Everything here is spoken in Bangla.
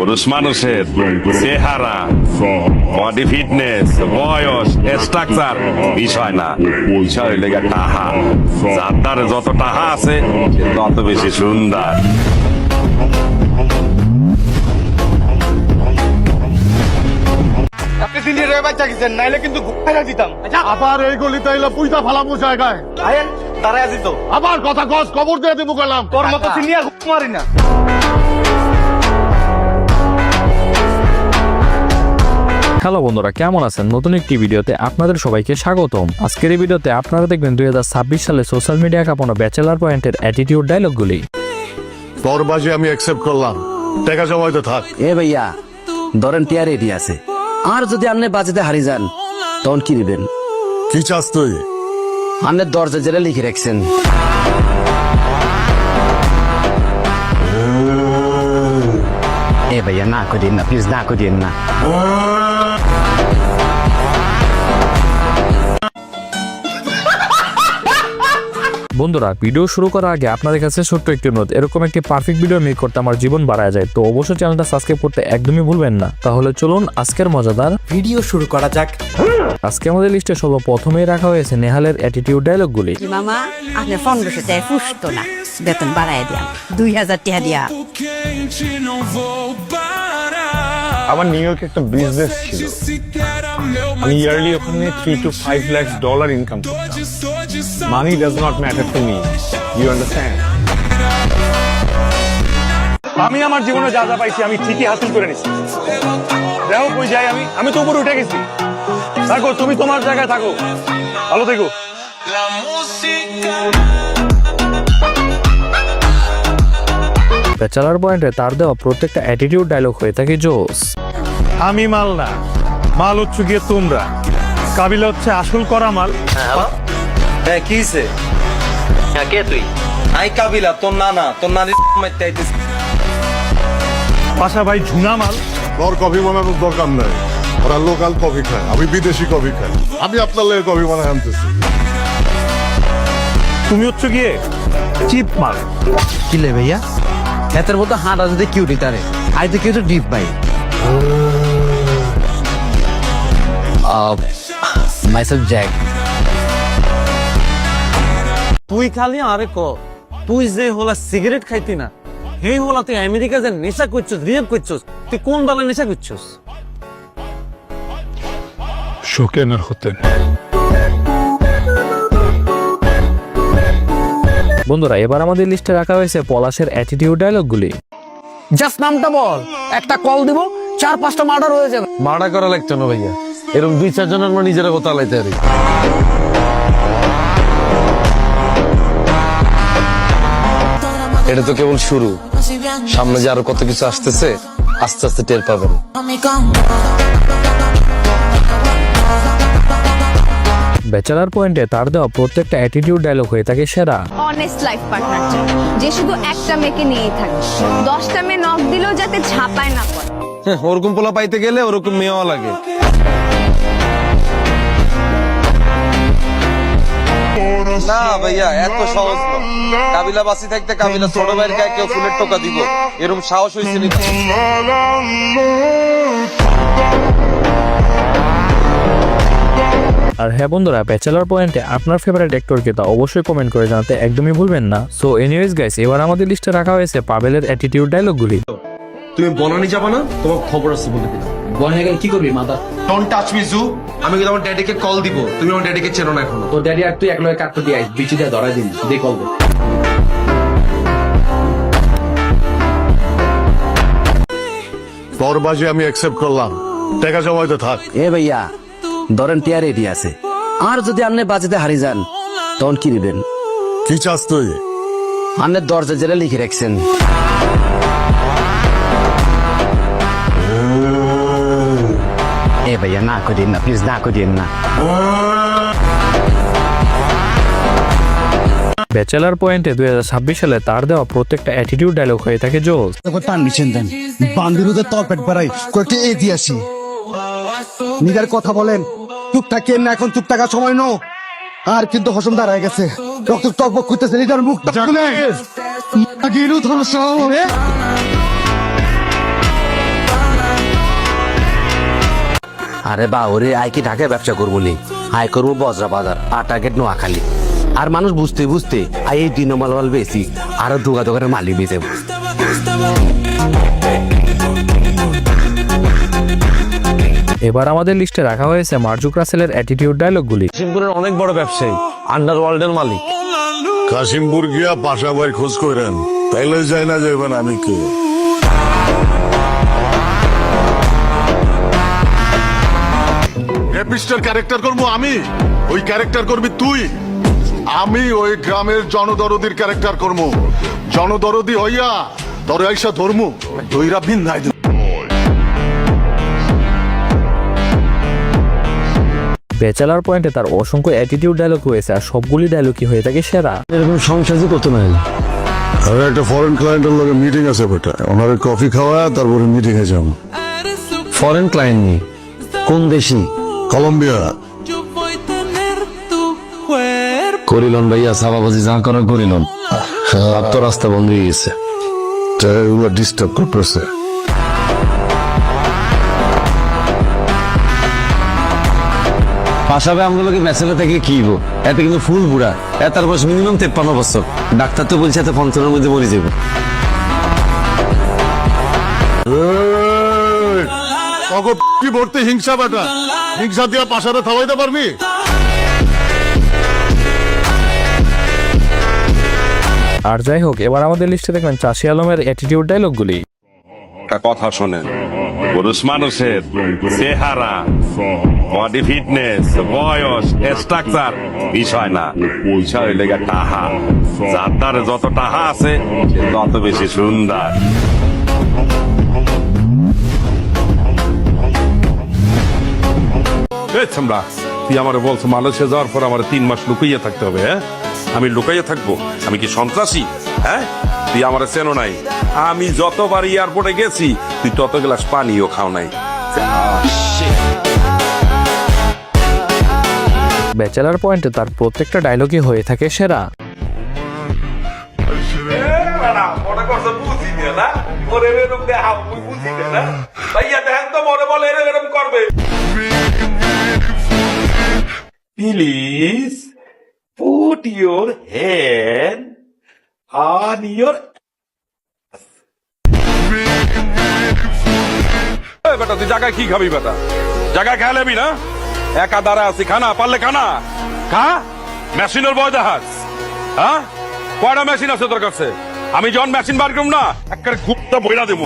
পুরুষ মানুষের চেহারা, বডি ফিটনেস, বয়স, স্ট্রাকচার বিষয় না, বিষয় লেগে টাহা। যার দ্বারে যত টাহা আছে সে তত বেশি সুন্দর। আপনি দিল্লির রে বাচ্চা গেছেন, নাইলে কিন্তু ঘুরে দিতাম। আবার এই গলিতে এলো পুইতা ফালামু জায়গায় আয়েন তারা আসি তো আবার কথা কস কবর দিয়ে দিব গেলাম তোর মতো সিনিয়র মারি না। হ্যালো বন্ধুরা, কেমন আছেন? নতুন একটি ভিডিওতে আপনাদের সবাইকে স্বাগতম। আজকের এই ভিডিওতে আপনারা দেখবেন 2026 সালে সোশ্যাল মিডিয়া কাঁপানো ব্যাচেলার পয়েন্টের অ্যাটিটিউড ডায়লগগুলি। তোর বাজি আমি অ্যাকসেপ্ট করলাম, টাকা জমাইতে থাক। এ ভাইয়া ধরেন টিয়ার রেডি আছে, আর যদি আপনি বাজেতে হারি যান তখন কি দিবেন? কি চাস তুই? আপনি দরজা জেলে লিখে রাখছেন। এ ভাইয়া না করিয়েন না, প্লিজ না করিয়েন না। বন্ধুরা, ভিডিও শুরু করার আগে আপনাদের কাছে ছোট্ট একটি অনুরোধ, এরকম একটি পারফেক্ট ভিডিও মেক করতে আমার জীবন বাড়ায় যায়, তো অবশ্যই চ্যানেলটা সাবস্ক্রাইব করতে একদমই ভুলবেন না। তাহলে চলুন আজকের মজাদার ভিডিও শুরু করা যাক। আজকে আমাদের লিস্টে সর্বপ্রথমেই রাখা হয়েছে নেহালের অ্যাটিটিউড ডায়লগগুলি। মামা আপনার 1500 টাকা ফুসতো না, বেতন বাড়ায় দিয়াম 2000 টাকা দিয়া। আমার নিউ ইয়র্কে একটা বিজনেস ছিল, আমি ইয়ারলি ওখানে $3 to 5 লাখ ইনকাম করতাম। Money does not matter to me, you understand? আমি আমার জীবনে যা যা পাইছি আমি ঠিকই হাসিল করে নিছি। দেখো কই যাই আমি তো উপরে উঠে গেছি। থাকো, তুমি তোমার জায়গায় থাকো, ভালো থেকো। ব্যাচেলার পয়েন্টে তার দেওয়া প্রত্যেকটা অ্যাটিটিউড ডায়লগ হয়ে থাকে জোস। আমি মাল না, মাল হচ্ছে গিয়ে তোমরা। কাবিলা হচ্ছে আসল করা মাল। হ্যাঁ কি হইছে? হ্যাঁ কে তুই? আই কাবিলা, তোর নানা, তোর নানির মাইতে আইতিস। পাশা ভাই ঝুনা মাল। তোর কফি বানানোর দরকার নাই, ওরা লোকাল কফি খায়, আমি বিদেশি কফি খাই। আমি আপনার লেগে কফি বানায় আনতেছি। তুমি হচ্ছে গিয়ে চিপ মাল। কি লে ভাইয়া, এতের মতো হাঁটা যদি কিউটি তারে আই তো কেউ তো ডিপ ভাই। Myself Jack. তুই খালি আরে ক, তুই যে হলা সিগারেট খাইতি না, সেই হলা তুই আমেরিকা যে নেশা করছস, রিয়েপ করছস, তুই কোন দলে নেশা করছস? শোকেনার হতেন। বন্ধুরা, এবার আমাদের লিস্টে রাখা হয়েছে পলাশের অ্যাটিটিউড ডায়লগগুলি। জাস্ট নামটা বল, একটা কল দিব, 4-5টা মার্ডার হয়ে যাবে। মার্ডার করা লাগতো না ভাইয়া, এরকম 2-4 জনের আমরা নিজেরা কথা লাইতে পারি। এটা তো কেবল শুরু, সামনে যে আরো কত কিছু আসতেছে, আস্তে আস্তে টের পাবেন। ব্যাচেলার পয়েন্টে তার দেওয়া প্রত্যেকটা অ্যাটিটিউড ডায়লগ হয়ে থাকে সেরা। অনেস্ট লাইফ পার্টনার চাই, যে শুধু একটা মেয়েকে নিয়েই থাকে, 10টা মেয়ে নক দিলেও যাতে ঝাপায় না পড়ে। ওরকম পোলা পাইতে গেলে ওরকম মেয়েও লাগে। না ভাইয়া, এত সহজ না। কাবিলা বাসি থাকতে কাবিলা ছোট ভাইয়ের গায়ে কেউ ফুলের টোকা দিব, এরকম সাহস হয়েছে নাকি? আর হ্যাঁ বন্ধুরা, ব্যাচেলার পয়েন্টে আপনার ফেভারিট অ্যাক্টরকে তা অবশ্যই কমেন্ট করে জানাতে একদমই ভুলবেন না। সো এনিওয়েজ গাইস, এবার আমাদের লিস্টে রাখা হয়েছে পাবেলের অ্যাটিটিউড ডায়লগগুলি। তুমি বনানি যাবা না, তোমার খবর আছে বলে দিলাম। বনে গেলে কি করবি মাথা? ডোন্ট টাচ মি জু। আমি কিন্তু আমার ড্যাডিকে কল দিব, তুমি আমার ড্যাডিকে চেনো না এখনো। তোর ড্যাডি আর তুই এক লগে কাটতে দিয়ে আইস, বিচি দিয়ে ধরাই দিন, দে কল দে। তোর বাজি আমি অ্যাকসেপ্ট করলাম, টাকা জমাইতে থাক। এ ভাইয়া ধরেন টিয়ার রেডি আছে, আর যদি আপনি বাজেতে হারি যান তখন কি দিবেন? কি চাস তুই? আপনি দরজা জেলে লিখে রাখছেন। এ ভাইয়া না করিয়েন না, প্লিজ না করিয়েন না। ব্যাচেলার পয়েন্টে 2026 সালে তার দেওয়া প্রত্যেকটা অ্যাটিটিউড ডায়লগ হয়ে থাকে জোস। টান নিচ্ছেন দেন বান্দিরুদের তল পেট বাড়াই কয়েকটি এ দিয়েছি। নিজের কথা বলেন, চুপ থাকেন না, এখন চুপ থাকার সময় নো। আর কিন্তু হসম দাঁড়ায় গেছে, রক্ত টকবক করতেছে, নিজের মুখটা খুলে গিরু ধ্বংস। আরে বা ওরে আয় কি ঢাকায় ব্যবসা করবো নি, আয় করবো বজরা বাজার আর টার্গেট নোয়াখালী। আর মানুষ বুঝতে বুঝতে আই এই দিনমাল বেশি আরো দোকানের মালিক বেঁচে। এবার আমাদের লিস্টে রাখা হয়েছে মার্জুক রাসেলের অ্যাটিটিউড ডায়লগগুলি। কাশিমপুরের অনেক বড় ব্যবসায়ী, আন্ডারওয়ার্ল্ডের মালিক। কাশিমপুর গিয়া পাশা ভাই খোঁজ করেন, তাইলে যাই না যাইবেন আমি কে। রেপিস্টার ক্যারেক্টার করবো আমি, ওই ক্যারেক্টার করবি তুই। আমি ওই গ্রামের জনদরদির ক্যারেক্টার করবো, জনদরদি হইয়া তরে আইসা ধর্ম দইরা ভিন্নাই দেব। ব্যাচেলার পয়েন্টে তার অসংখ্য অ্যাটিটিউড ডায়লগ রয়েছে আর সবগুলি ডায়লগই হয়ে থাকে সেরা। এরকম সংসার যে কত নাই। আর একটা ফরেন ক্লায়েন্টের লগে মিটিং আছে বেটা, ওনারে কফি খাওয়া তারপরে মিটিং এ যাবো। ফরেন ক্লায়েন্ট নি, কোন দেশি? কলম্বিয়া। করিলন ভাইয়া সাবাবাজি যা করার করিলন, আর তো রাস্তা বন্ধ হয়ে গেছে। এগুলো ডিস্টার্ব করতেছে। পাশাবে আমগুলোকে মেসেলে থেকে কি এতে কিন্তু ফুল বুড়া, এটার বয়স মিনিমাম 53 বছর। ডাক্তার তো বলছে এত 55-এর মধ্যে মরে যাবে। কি ভর্তি হিংসা বেটা, হিংসা দিয়া পাশারে থামাইতে পারবি? আর যাই হোক, এবার আমাদের লিস্টে দেখবেন চাষি আলমের অ্যাটিটিউড ডায়লগগুলি। একটা কথা শোনেন, পুরুষ মানুষের চেহারা, বডি ফিটনেস, বয়স, স্ট্রাকচার বিষয় না, বিষয় হইলে গিয়া টাহা। যার দ্বারে যত টাহা আছে সে তত বেশি সুন্দর। তুই আমার বলছো মালয়েশিয়া যাওয়ার পর আমার 3 মাস লুকাইয়া থাকতে হবে? হ্যাঁ, আমি লুকাইয়া থাকবো? আমি কি সন্ত্রাসী? হ্যাঁ, তুই আমার চেনো নাই। আমি যতবার এয়ারপোর্টে গেছি তুই তত গ্লাস পানিও খাও নাই। ব্যাচেলার পয়েন্টে তার প্রত্যেকটা ডায়লগই হয়ে থাকে সেরা। Please put your hand on your বেটা, তুই জায়গায় কি খাবি বেটা? জায়গায় খেয়ে নেবি না? একা দাঁড়া আছি, খানা পারলে খানা খা। মেশিনের বয় দেখাস? হ্যাঁ, কয়টা মেশিন আছে তোর কাছে? আমি যখন মেশিন বার করব না, একটা ঘুপটা বইলা দেবো।